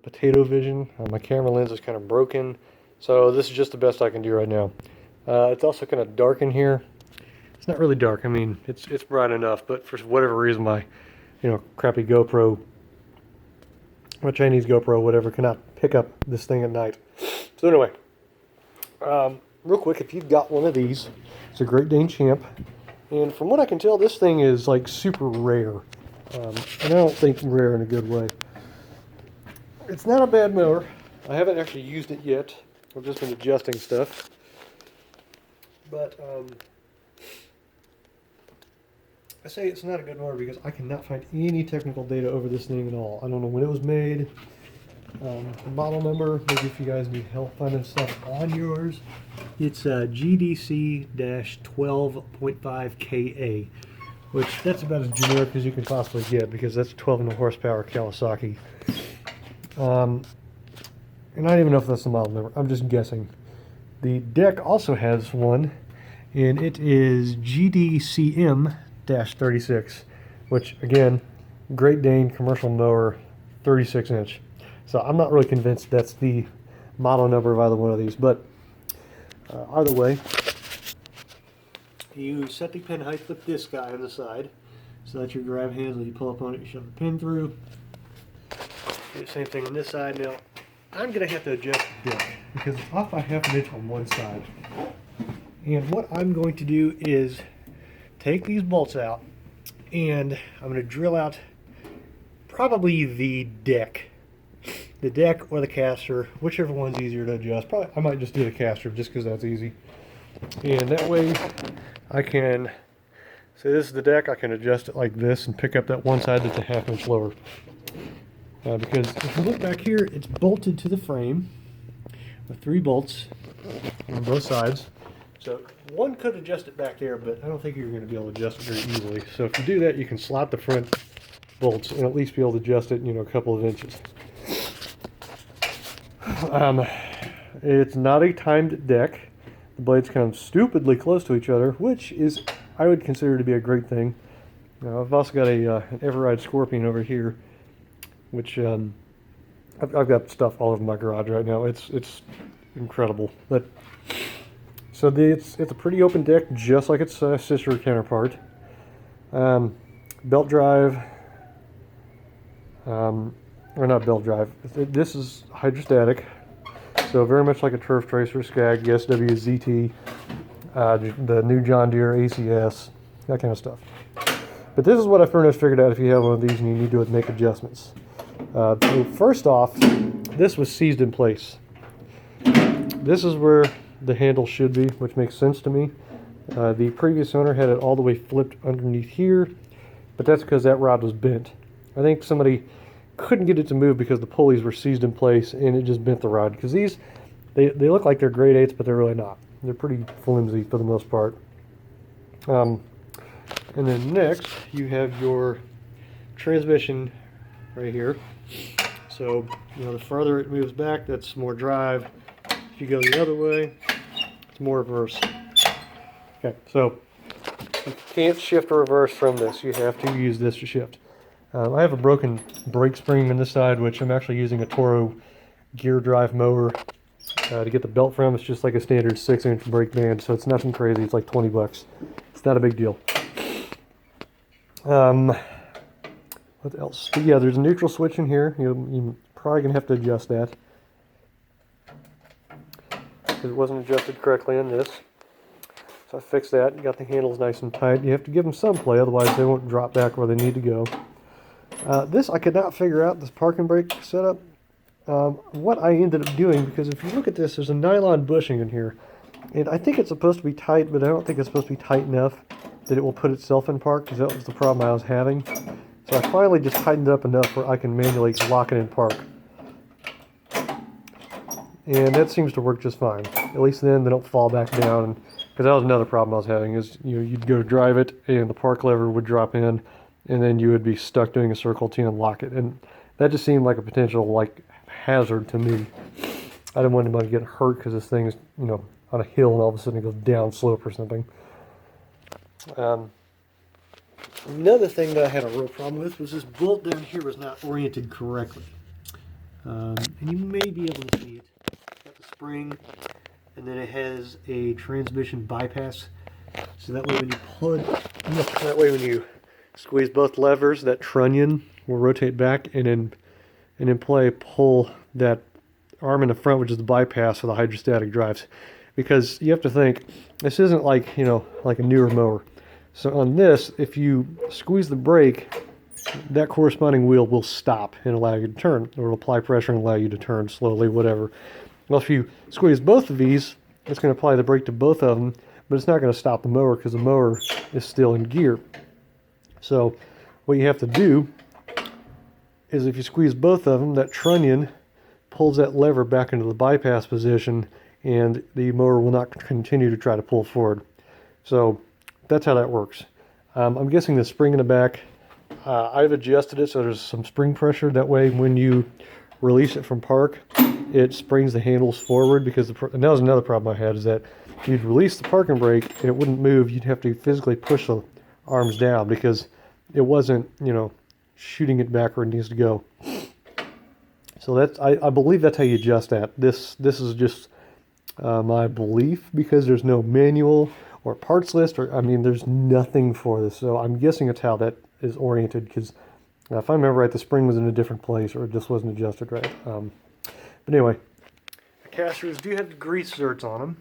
potato vision. My camera lens is kind of broken, so this is just the best I can do right now. It's also kind of dark in here. It's not really dark. I mean, it's bright enough, but for whatever reason, my crappy GoPro, my Chinese GoPro, whatever, cannot pick up this thing at night. So anyway, real quick, if you've got one of these, it's a Great Dane Champ, and from what I can tell, this thing is like super rare, and I don't think rare in a good way. It's not a bad mower. I haven't actually used it yet. I've just been adjusting stuff. But I say it's not a good mower because I cannot find any technical data over this thing at all. I don't know when it was made, the model number, maybe if you guys need help finding stuff on yours. It's GDC-12.5KA, which that's about as generic as you can possibly get because that's 12 horsepower Kawasaki. And I don't even know if that's the model number. I'm just guessing. The deck also has one, and it is GDCM-36, which, again, Great Dane commercial mower, 36-inch. So I'm not really convinced that's the model number of either one of these, but either way, you set the pin height with this guy on the side, so that's your grab handle. You pull up on it, you shove the pin through. Do the same thing on this side. Now, I'm going to have to adjust the deck because it's off by half an inch on one side. And what I'm going to do is take these bolts out, and I'm going to drill out probably the deck or the caster, whichever one's easier to adjust. Probably I might just do the caster just because that's easy. And that way I can, say this is the deck, I can adjust it like this and pick up that one side that's a half inch lower. Because if you look back here, it's bolted to the frame with 3 bolts on both sides. So one could adjust it back there, but I don't think you're going to be able to adjust it very easily. So if you do that, you can slot the front bolts and at least be able to adjust it, a couple of inches. It's not a timed deck. The blades come stupidly close to each other, which is, I would consider to be a great thing. I've also got an Everride Scorpion over here, which I've got stuff all over my garage right now. It's incredible. But so it's a pretty open deck, just like its sister counterpart. Belt drive, or not belt drive. This is hydrostatic, so very much like a Turf Tracer, Skag, SWZT, the new John Deere ACS, that kind of stuff. But this is what I pretty much figured out if you have one of these and you need to make adjustments. So first off, this was seized in place. This is where the handle should be, which makes sense to me. The previous owner had it all the way flipped underneath here, but that's because that rod was bent. I think somebody couldn't get it to move because the pulleys were seized in place and it just bent the rod. Because these, they look like they're grade 8s, but they're really not. They're pretty flimsy for the most part. And then next, you have your transmission right here. So, the further it moves back, that's more drive. If you go the other way, it's more reverse. Okay, so you can't shift or reverse from this. You have to use this to shift. I have a broken brake spring on this side, which I'm actually using a Toro gear drive mower to get the belt from. It's just like a standard 6-inch brake band, so it's nothing crazy. It's like 20 bucks. It's not a big deal. What else? But yeah, there's a neutral switch in here. You're probably going to have to adjust that because it wasn't adjusted correctly on this. So I fixed that. You got the handles nice and tight. You have to give them some play, otherwise they won't drop back where they need to go. This I could not figure out, this parking brake setup. What I ended up doing, because if you look at this, there's a nylon bushing in here. And I think it's supposed to be tight, but I don't think it's supposed to be tight enough that it will put itself in park, because that was the problem I was having. So I finally just tightened it up enough where I can manually lock it in park. And that seems to work just fine. At least then they don't fall back down. Because that was another problem I was having, is you'd go to drive it and the park lever would drop in, and then you would be stuck doing a circle to unlock it. And that just seemed like a potential hazard to me. I didn't want anybody to get hurt because this thing is on a hill and all of a sudden it goes down slope or something. Another thing that I had a real problem with was this bolt down here was not oriented correctly. And you may be able to see it. It's got the spring, and then it has a transmission bypass. So that way when you squeeze both levers, that trunnion will rotate back, and in play pull that arm in the front, which is the bypass for the hydrostatic drives. Because you have to think, this isn't like, like a newer mower. So on this, if you squeeze the brake, that corresponding wheel will stop and allow you to turn, or it'll apply pressure and allow you to turn slowly, whatever. Well, if you squeeze both of these, it's going to apply the brake to both of them, but it's not going to stop the mower because the mower is still in gear. So what you have to do is if you squeeze both of them, that trunnion pulls that lever back into the bypass position, and the mower will not continue to try to pull forward. So that's how that works. I'm guessing the spring in the back, I've adjusted it so there's some spring pressure. That way when you release it from park, it springs the handles forward, because and that was another problem I had, is that you'd release the parking brake and it wouldn't move. You'd have to physically push the arms down because it wasn't, shooting it back where it needs to go. So that's, I believe that's how you adjust that. This is just my belief, because there's no manual or parts list, or there's nothing for this. So I'm guessing it's how that is oriented, because if I remember right, the spring was in a different place, or it just wasn't adjusted right. But anyway, the casters do have grease zerks on them.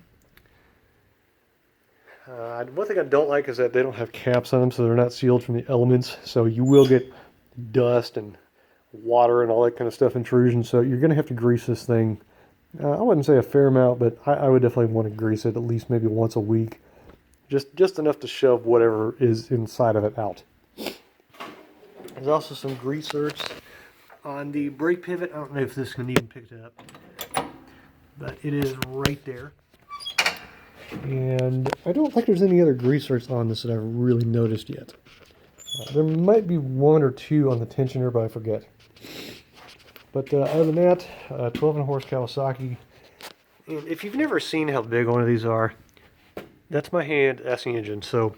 One thing I don't like is that they don't have caps on them, so they're not sealed from the elements. So you will get dust and water and all that kind of stuff intrusion. So you're going to have to grease this thing. I wouldn't say a fair amount, but I would definitely want to grease it at least maybe once a week. Just enough to shove whatever is inside of it out. There's also some grease zerks on the brake pivot. I don't know if this can even pick it up, but it is right there. And I don't think there's any other grease zerks on this that I've really noticed yet. There might be one or two on the tensioner, but I forget. But other than that, 12 horse Kawasaki. And if you've never seen how big one of these are, that's my hand, that's the engine. So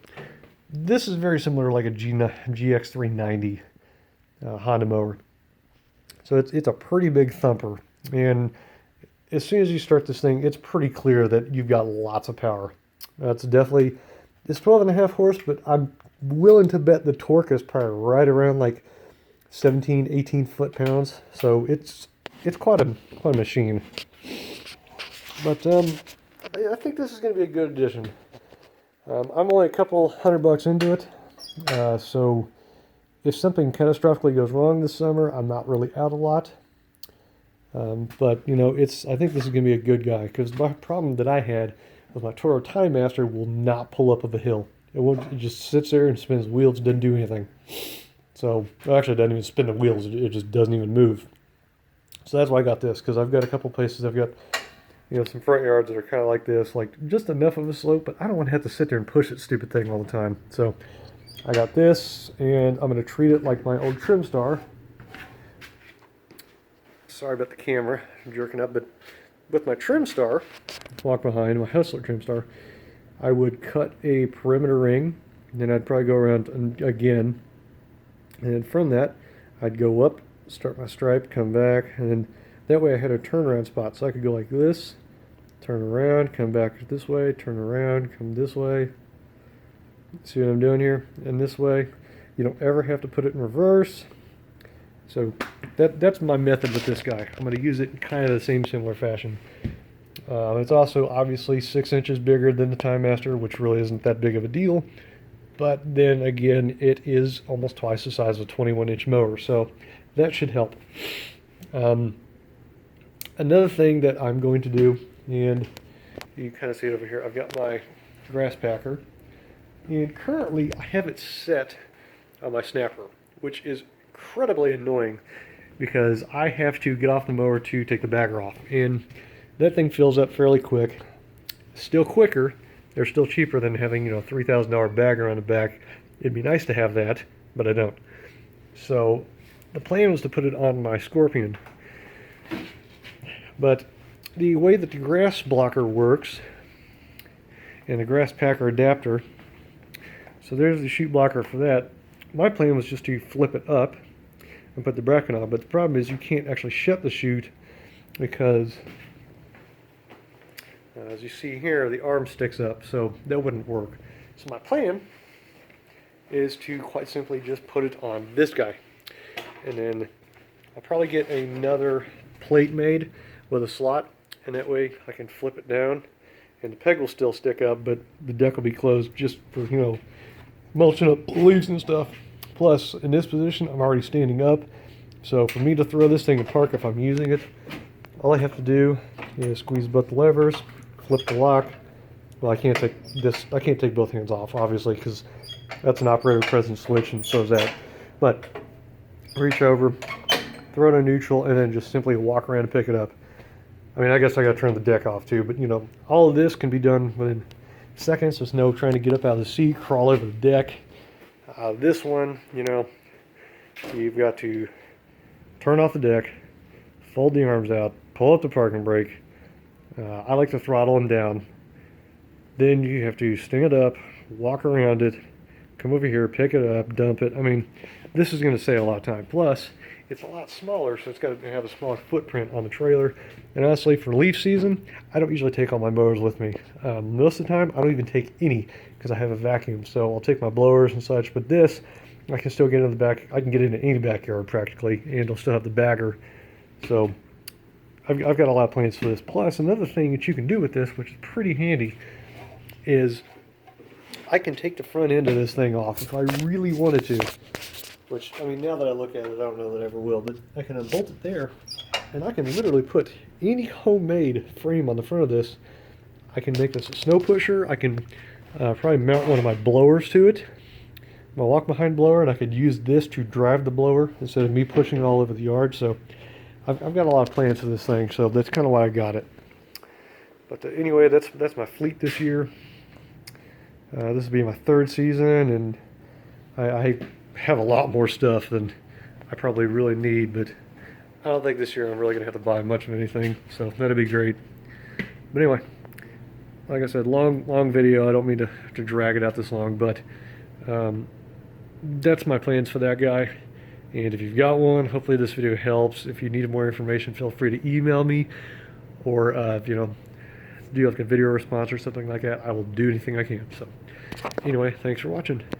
this is very similar to like a GX390 Honda mower. So it's a pretty big thumper. And as soon as you start this thing, it's pretty clear that you've got lots of power. It's 12.5 horse, but I'm willing to bet the torque is probably right around like 17, 18 foot-pounds. So it's quite a machine. But I think this is going to be a good addition. I'm only a couple $100 into it, so if something catastrophically goes wrong this summer, I'm not really out a lot. But I think this is going to be a good guy, because my problem that I had was my Toro Time Master will not pull up of a hill. It just sits there and spins wheels, doesn't do anything. So, actually, it doesn't even spin the wheels, it just doesn't even move. So that's why I got this, because I've got a couple places I've got some front yards that are kind of like this, like just enough of a slope, but I don't want to have to sit there and push that stupid thing all the time. So I got this, and I'm going to treat it like my old Trim Star. Sorry about the camera, I'm jerking up, but with my Trim Star, walk behind, my Hustler Trim Star, I would cut a perimeter ring, and then I'd probably go around again, and then from that, I'd go up, start my stripe, come back, and then that way I had a turnaround spot, so I could go like this, turn around, come back this way, turn around, come this way. See what I'm doing here? And this way. You don't ever have to put it in reverse. So that's my method with this guy. I'm going to use it in kind of the same similar fashion. It's also obviously 6 inches bigger than the Time Master, which really isn't that big of a deal. But then again, it is almost twice the size of a 21-inch mower, so that should help. Another thing that I'm going to do, and you kind of see it over here, I've got my grass packer, and currently I have it set on my snapper, which is incredibly annoying because I have to get off the mower to take the bagger off, and that thing fills up fairly quick. Still quicker, they're still cheaper than having a $3,000 bagger on the back. It'd be nice to have that, but I don't. So the plan was to put it on my Scorpion. But the way that the grass blocker works, and the grass packer adapter, so there's the chute blocker for that. My plan was just to flip it up, and put the bracket on. But the problem is you can't actually shut the chute because, as you see here, the arm sticks up, so that wouldn't work. So my plan is to quite simply just put it on this guy. And then I'll probably get another plate made with a slot, and that way I can flip it down and the peg will still stick up, but the deck will be closed just for, you know, mulching up leaves and stuff. Plus, in this position, I'm already standing up, so for me to throw this thing in park if I'm using it, all I have to do is squeeze both the levers, flip the lock. Well, I can't take both hands off, obviously, because that's an operator present switch, and so is that. But reach over, throw it in neutral, and then just simply walk around and pick it up. I mean, I guess I got to turn the deck off too, but you know, all of this can be done within seconds. There's no trying to get up out of the seat, crawl over the deck. This one, you know, you've got to turn off the deck, fold the arms out, pull up the parking brake. I like to throttle them down. Then you have to stand up, walk around it, come over here, pick it up, dump it. I mean, this is going to save a lot of time. Plus, it's a lot smaller, so it's got to have a smaller footprint on the trailer. And honestly, for leaf season, I don't usually take all my mowers with me. Most of the time, I don't even take any because I have a vacuum. So I'll take my blowers and such. But this, I can still get into the back. I can get into any backyard practically, and it'll still have the bagger. So I've got a lot of plans for this. Plus, another thing that you can do with this, which is pretty handy, is I can take the front end of this thing off if I really wanted to. Which, I mean, now that I look at it, I don't know that I ever will, but I can unbolt it there, and I can literally put any homemade frame on the front of this. I can make this a snow pusher. I can probably mount one of my blowers to it, my walk-behind blower, and I could use this to drive the blower instead of me pushing it all over the yard. So I've got a lot of plans for this thing, so that's kind of why I got it. But anyway, that's my fleet this year. This will be my third season, and I have a lot more stuff than I probably really need, but I don't think this year I'm really going to have to buy much of anything, so that'd be great. But anyway, like I said, long video. I don't mean to drag it out this long, but that's my plans for that guy. And if you've got one, hopefully this video helps. If you need more information, feel free to email me, or if you know, do like a video response or something like that, I will do anything I can. So anyway, thanks for watching.